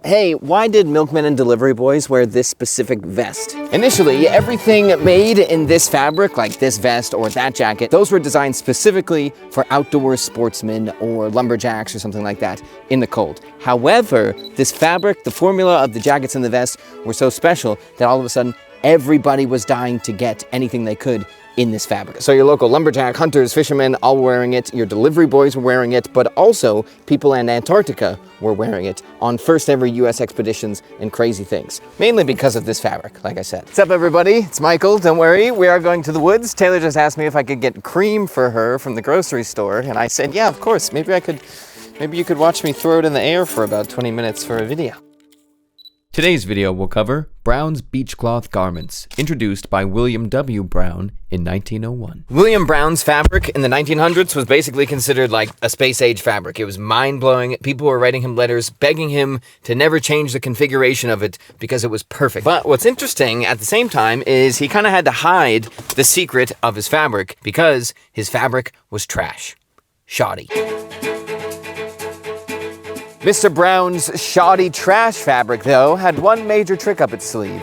hey, why did milkmen and delivery boys wear this specific vest? Initially, everything made in this fabric, like this vest or that jacket, those were designed specifically for outdoor sportsmen or lumberjacks or something like that in the cold. However, this fabric, the formula of the jackets and the vests were so special that all of a sudden everybody was dying to get anything they could in this fabric. So your local lumberjack, hunters, fishermen, all wearing it, your delivery boys were wearing it, but also people in Antarctica were wearing it on first ever US expeditions and crazy things. Mainly because of this fabric, like I said. What's up everybody? It's Michael, don't worry, we are going to the woods. Taylor just asked me if I could get cream for her from the grocery store, and I said, yeah, of course, maybe you could watch me throw it in the air for about 20 minutes for a video. Today's video will cover Brown's beachcloth garments, introduced by William W. Brown in 1901. William Brown's fabric in the 1900s was basically considered like a space-age fabric. It was mind-blowing. People were writing him letters, begging him to never change the configuration of it because it was perfect. But what's interesting at the same time is he kind of had to hide the secret of his fabric because his fabric was trash. Shoddy. Mr. Brown's shoddy trash fabric, though, had one major trick up its sleeve.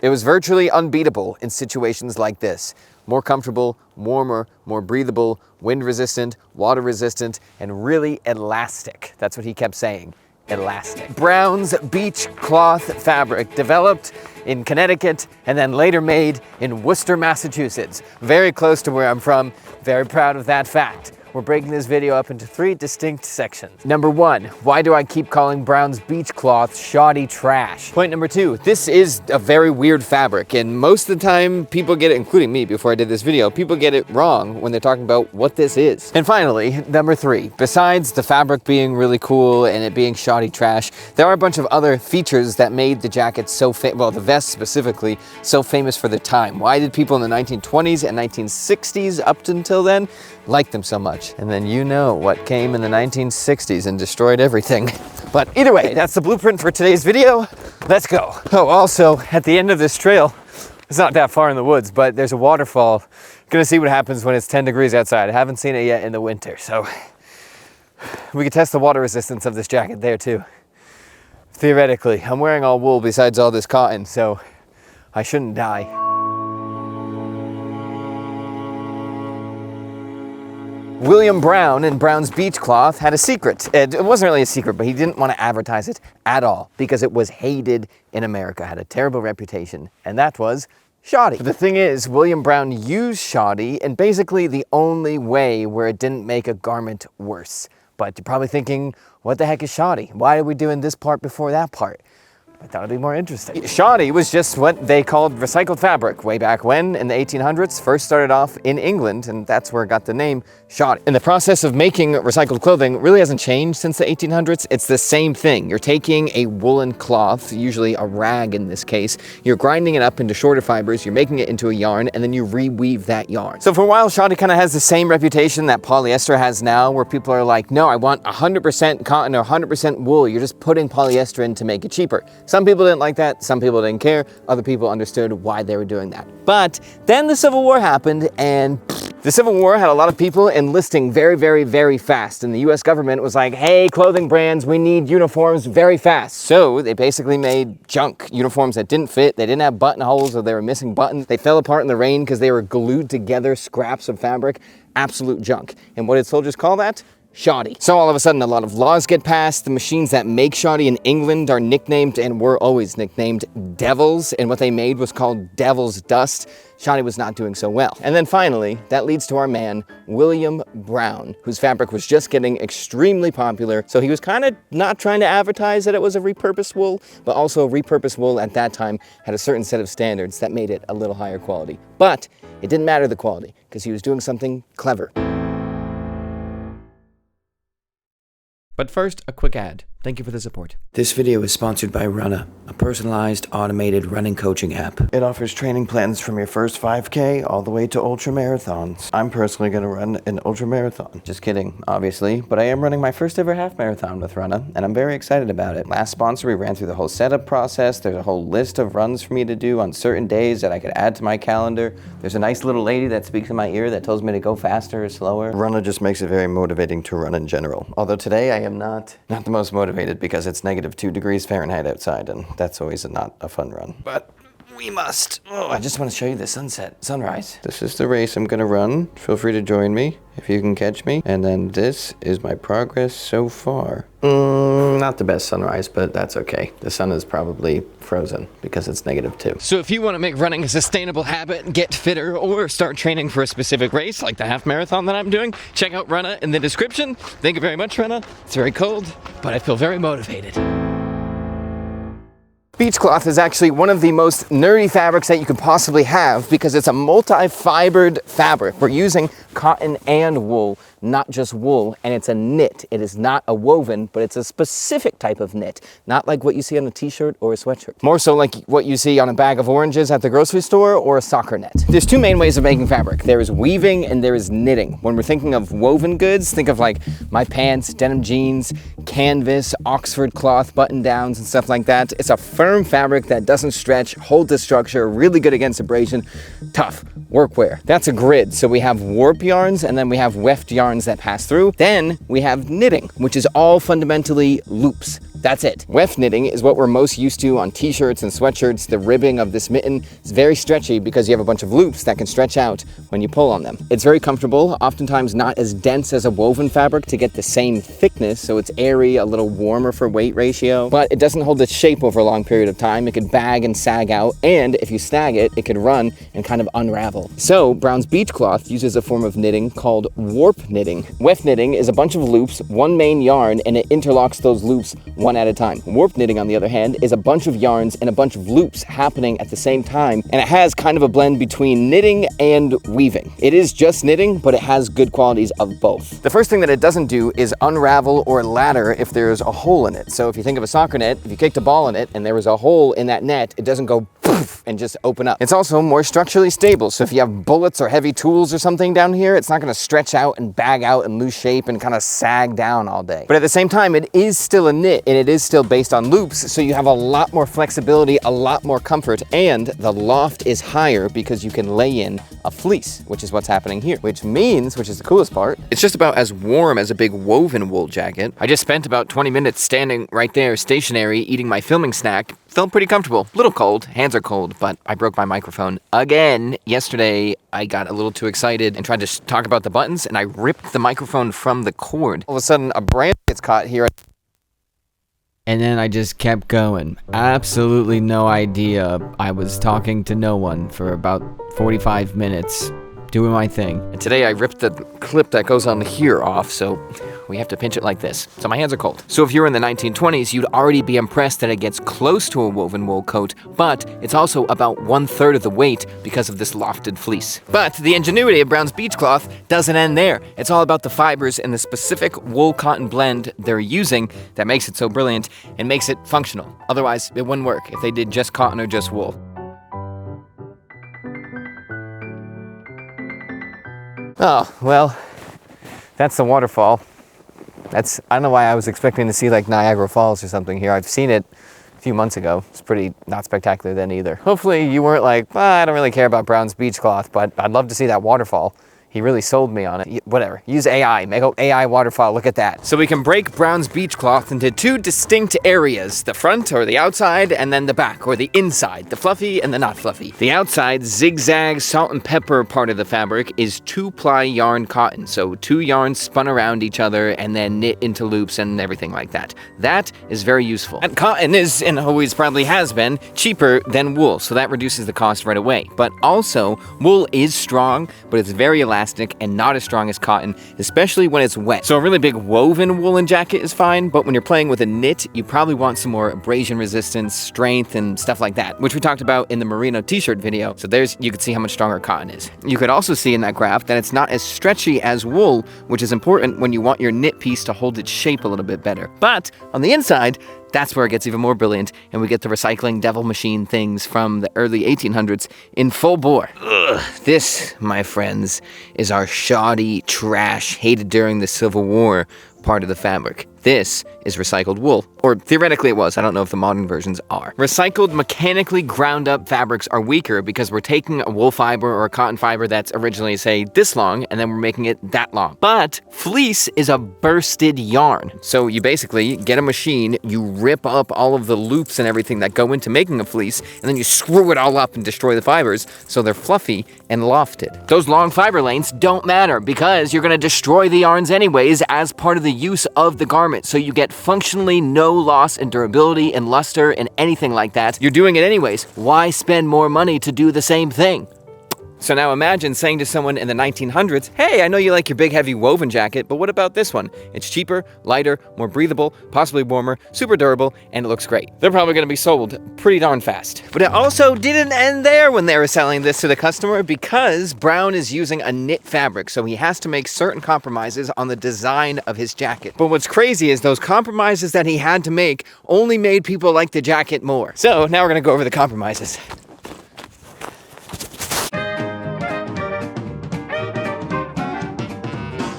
It was virtually unbeatable in situations like this. More comfortable, warmer, more breathable, wind-resistant, water-resistant, and really elastic. That's what he kept saying, elastic. Brown's beach cloth fabric, developed in Connecticut and then later made in Worcester, Massachusetts. Very close to where I'm from, very proud of that fact. We're breaking this video up into 3 distinct sections. Number 1, why do I keep calling Brown's beach cloth shoddy trash? Point number 2, this is a very weird fabric, and most of the time people get it, including me before I did this video, people get it wrong when they're talking about what this is. And finally, number 3, besides the fabric being really cool and it being shoddy trash, there are a bunch of other features that made the jacket so well, the vest specifically, so famous for the time. Why did people in the 1920s and 1960s up until then like them so much? And then you know what came in the 1960s and destroyed everything. But either way, that's the blueprint for today's video. Let's go. Oh, also, at the end of this trail, it's not that far in the woods, but there's a waterfall. Gonna see what happens when it's 10 degrees outside. I haven't seen it yet in the winter, so we could test the water resistance of this jacket there too. Theoretically, I'm wearing all wool besides all this cotton, so I shouldn't die. William Brown and Brown's beach cloth had a secret. It wasn't really a secret, but he didn't want to advertise it at all because it was hated in America, had a terrible reputation, and that was shoddy. But the thing is, William Brown used shoddy in basically the only way where it didn't make a garment worse. But you're probably thinking, what the heck is shoddy? Why are we doing this part before that part? I thought it'd be more interesting. Shoddy was just what they called recycled fabric way back when in the 1800s. First started off in England, and that's where it got the name shoddy. And the process of making recycled clothing really hasn't changed since the 1800s. It's the same thing. You're taking a woolen cloth, usually a rag in this case, you're grinding it up into shorter fibers, you're making it into a yarn, and then you reweave that yarn. So for a while, shoddy kind of has the same reputation that polyester has now, where people are like, no, I want 100% cotton or 100% wool. You're just putting polyester in to make it cheaper. Some people didn't like that, some people didn't care, other people understood why they were doing that. But then the Civil War happened, and the Civil War had a lot of people enlisting very, very, very fast, and the US government was like, hey, clothing brands, we need uniforms very fast. So they basically made junk uniforms that didn't fit, they didn't have buttonholes, or they were missing buttons, they fell apart in the rain because they were glued together scraps of fabric, absolute junk. And what did soldiers call that? Shoddy. So all of a sudden a lot of laws get passed. The machines that make shoddy in England are nicknamed, and were always nicknamed, devils, and what they made was called devil's dust. Shoddy was not doing so well. And then finally, that leads to our man, William Brown, whose fabric was just getting extremely popular. So he was kind of not trying to advertise that it was a repurposed wool, but also repurposed wool at that time had a certain set of standards that made it a little higher quality. But it didn't matter the quality, because he was doing something clever. But first, a quick ad. Thank you for the support. This video is sponsored by Runna, a personalized, automated running coaching app. It offers training plans from your first 5K all the way to ultra marathons. I'm personally going to run an ultra marathon. Just kidding, obviously, but I am running my first ever half marathon with Runna, and I'm very excited about it. Last sponsor, we ran through the whole setup process. There's a whole list of runs for me to do on certain days that I could add to my calendar. There's a nice little lady that speaks in my ear that tells me to go faster or slower. Runna just makes it very motivating to run in general. Although today I am not the most motivated motivated because it's -2 degrees Fahrenheit outside, and that's always not a fun run. But we must. Oh, I just want to show you the sunrise. This is the race I'm gonna run. Feel free to join me if you can catch me. And then this is my progress so far. Not the best sunrise, but that's okay. The sun is probably frozen because it's -2. So if you want to make running a sustainable habit, get fitter, or start training for a specific race, like the half marathon that I'm doing, check out Runna in the description. Thank you very much, Runna. It's very cold, but I feel very motivated. Beach cloth is actually one of the most nerdy fabrics that you could possibly have because it's a multi-fibered fabric. We're using cotton and wool, not just wool, and it's a knit. It is not a woven, but it's a specific type of knit, not like what you see on a t-shirt or a sweatshirt. More so like what you see on a bag of oranges at the grocery store or a soccer net. There's two main ways of making fabric. There is weaving and there is knitting. When we're thinking of woven goods, think of like my pants, denim jeans, canvas, Oxford cloth, button downs and stuff like that. It's a firm fabric that doesn't stretch, hold the structure, really good against abrasion, tough workwear. That's a grid. So we have warp yarns and then we have weft yarns that pass through. Then we have knitting, which is all fundamentally loops. That's it. Weft knitting is what we're most used to on t-shirts and sweatshirts. The ribbing of this mitten is very stretchy because you have a bunch of loops that can stretch out when you pull on them. It's very comfortable, oftentimes not as dense as a woven fabric to get the same thickness, so it's airy, a little warmer for weight ratio, but it doesn't hold its shape over a long period of time. It could bag and sag out, and if you snag it, it could run and kind of unravel. So Brown's beach cloth uses a form of knitting called warp knitting. Weft knitting is a bunch of loops, one main yarn, and it interlocks those loops one at a time. Warp knitting, on the other hand, is a bunch of yarns and a bunch of loops happening at the same time, and it has kind of a blend between knitting and weaving. It is just knitting, but it has good qualities of both. The first thing that it doesn't do is unravel or ladder if there's a hole in it. So if you think of a soccer net, if you kicked a ball in it and there was a hole in that net, it doesn't go poof and just open up. It's also more structurally stable, so if you have bullets or heavy tools or something down here, it's not going to stretch out and bag out and lose shape and kind of sag down all day. But at the same time, it is still a knit, and it is still based on loops, so you have a lot more flexibility, a lot more comfort, and the loft is higher because you can lay in a fleece, which is what's happening here, which means, which is the coolest part, it's just about as warm as a big woven wool jacket. I just spent about 20 minutes standing right there stationary eating my filming snack. Felt pretty comfortable. A little cold, hands are cold, but I broke my microphone again. Yesterday, I got a little too excited and tried to talk about the buttons, and I ripped the microphone from the cord. All of a sudden, a branch gets caught here. And then I just kept going. Absolutely no idea. I was talking to no one for about 45 minutes, doing my thing. And today I ripped the clip that goes on here off, so we have to pinch it like this. So my hands are cold. So if you're in the 1920s, you'd already be impressed that it gets close to a woven wool coat, but it's also about 1/3 of the weight because of this lofted fleece. But the ingenuity of Brown's beach cloth doesn't end there. It's all about the fibers and the specific wool cotton blend they're using that makes it so brilliant and makes it functional. Otherwise, it wouldn't work if they did just cotton or just wool. Oh, well, that's the waterfall. I don't know why I was expecting to see like Niagara Falls or something here. I've seen it a few months ago. It's pretty not spectacular then either. Hopefully you weren't like, I don't really care about Brown's beach cloth, but I'd love to see that waterfall. He really sold me on it. Whatever, use AI, make an AI waterfall, look at that. So we can break Brown's beach cloth into two distinct areas, the front or the outside, and then the back or the inside, the fluffy and the not fluffy. The outside zigzag salt and pepper part of the fabric is 2-ply yarn cotton. So 2 yarns spun around each other and then knit into loops and everything like that. That is very useful. And cotton is, and always probably has been, cheaper than wool, so that reduces the cost right away. But also, wool is strong, but it's very elastic and not as strong as cotton, especially when it's wet. So a really big woven woolen jacket is fine, but when you're playing with a knit, you probably want some more abrasion resistance, strength, and stuff like that, which we talked about in the merino t-shirt video. So you could see how much stronger cotton is. You could also see in that graph that it's not as stretchy as wool, which is important when you want your knit piece to hold its shape a little bit better. But on the inside, that's where it gets even more brilliant, and we get the recycling devil machine things from the early 1800s in full bore. Ugh. This, my friends, is our shoddy trash hated during the Civil War part of the fabric. This is recycled wool, or theoretically it was. I don't know if the modern versions are. Recycled mechanically ground up fabrics are weaker because we're taking a wool fiber or a cotton fiber that's originally, say, this long, and then we're making it that long. But fleece is a bursted yarn. So you basically get a machine, you rip up all of the loops and everything that go into making a fleece, and then you screw it all up and destroy the fibers so they're fluffy and lofted. Those long fiber lengths don't matter because you're gonna destroy the yarns anyways as part of the use of the garment. So you get functionally no loss in durability and luster and anything like that. You're doing it anyways. Why spend more money to do the same thing? So now imagine saying to someone in the 1900s, hey, I know you like your big heavy woven jacket, but what about this one? It's cheaper, lighter, more breathable, possibly warmer, super durable, and it looks great. They're probably gonna be sold pretty darn fast. But it also didn't end there when they were selling this to the customer because Brown is using a knit fabric, so he has to make certain compromises on the design of his jacket. But what's crazy is those compromises that he had to make only made people like the jacket more. So now we're gonna go over the compromises.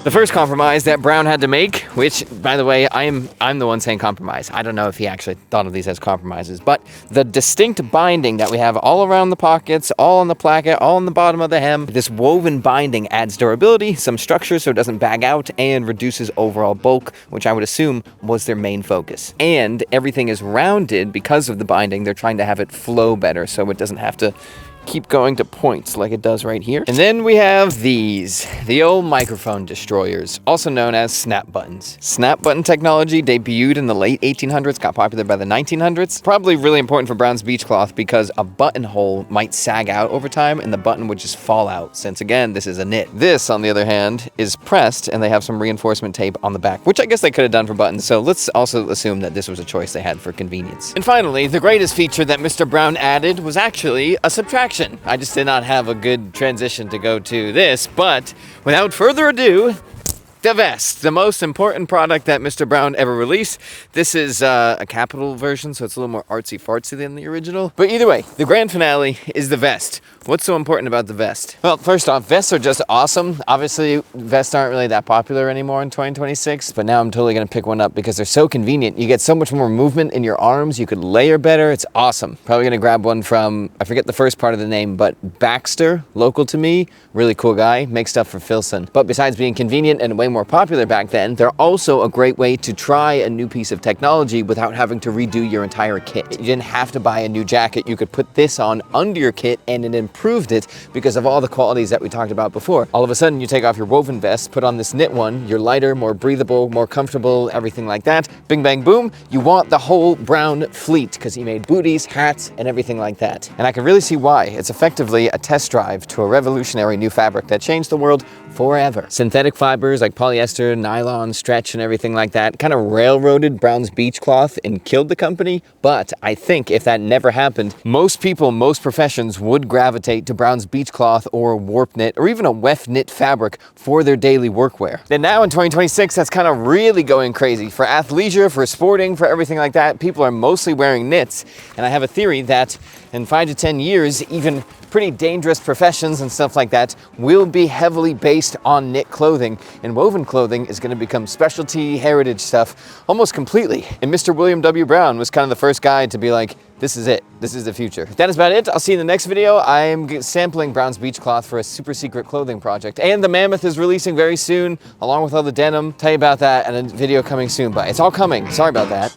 The first compromise that Brown had to make, which, by the way, I'm the one saying compromise. I don't know if he actually thought of these as compromises, but the distinct binding that we have all around the pockets, all on the placket, all on the bottom of the hem, this woven binding adds durability, some structure so it doesn't bag out, and reduces overall bulk, which I would assume was their main focus. And everything is rounded because of the binding. They're trying to have it flow better so it doesn't have to keep going to points like it does right here. And then we have these, the old microphone destroyers, also known as snap buttons. Snap button technology debuted in the late 1800s, got popular by the 1900s. Probably really important for Brown's beach cloth because a buttonhole might sag out over time and the button would just fall out, since again, this is a knit. This, on the other hand, is pressed and they have some reinforcement tape on the back, which I guess they could have done for buttons, so let's also assume that this was a choice they had for convenience. And finally, the greatest feature that Mr. Brown added was actually a subtraction. I just did not have a good transition to go to this, but without further ado, the vest, the most important product that Mr. Brown ever released. This is a Kapital version, so it's a little more artsy-fartsy than the original. But either way, the grand finale is the vest. What's so important about the vest? Well, first off, vests are just awesome. Obviously, vests aren't really that popular anymore in 2026, but now I'm totally gonna pick one up because they're so convenient. You get so much more movement in your arms, you could layer better, it's awesome. Probably gonna grab one from, I forget the first part of the name, but Baxter, local to me, really cool guy, makes stuff for Filson. But besides being convenient and way more popular back then, they're also a great way to try a new piece of technology without having to redo your entire kit. You didn't have to buy a new jacket, you could put this on under your kit and it improved it because of all the qualities that we talked about before. All of a sudden you take off your woven vest, put on this knit one, you're lighter, more breathable, more comfortable, everything like that. Bing bang boom, you want the whole Brown fleet because he made booties, hats, and everything like that. And I can really see why. It's effectively a test drive to a revolutionary new fabric that changed the world forever. Synthetic fibers like polyester, nylon, stretch, and everything like that kind of railroaded Brown's beach cloth and killed the company. But I think if that never happened, most people, most professions would gravitate to Brown's beach cloth or warp knit or even a weft knit fabric for their daily workwear. And now in 2026, that's kind of really going crazy. For athleisure, for sporting, for everything like that, people are mostly wearing knits. And I have a theory that in 5 to 10 years, even pretty dangerous professions and stuff like that will be heavily based on knit clothing, and woven clothing is going to become specialty heritage stuff almost completely. And Mr. William W. Brown was kind of the first guy to be like, this is it. This is the future. That is about it. I'll see you in the next video. I'm sampling Brown's beach cloth for a super secret clothing project. And the Mammoth is releasing very soon, along with all the denim. Tell you about that and a video coming soon, but it's all coming. Sorry about that.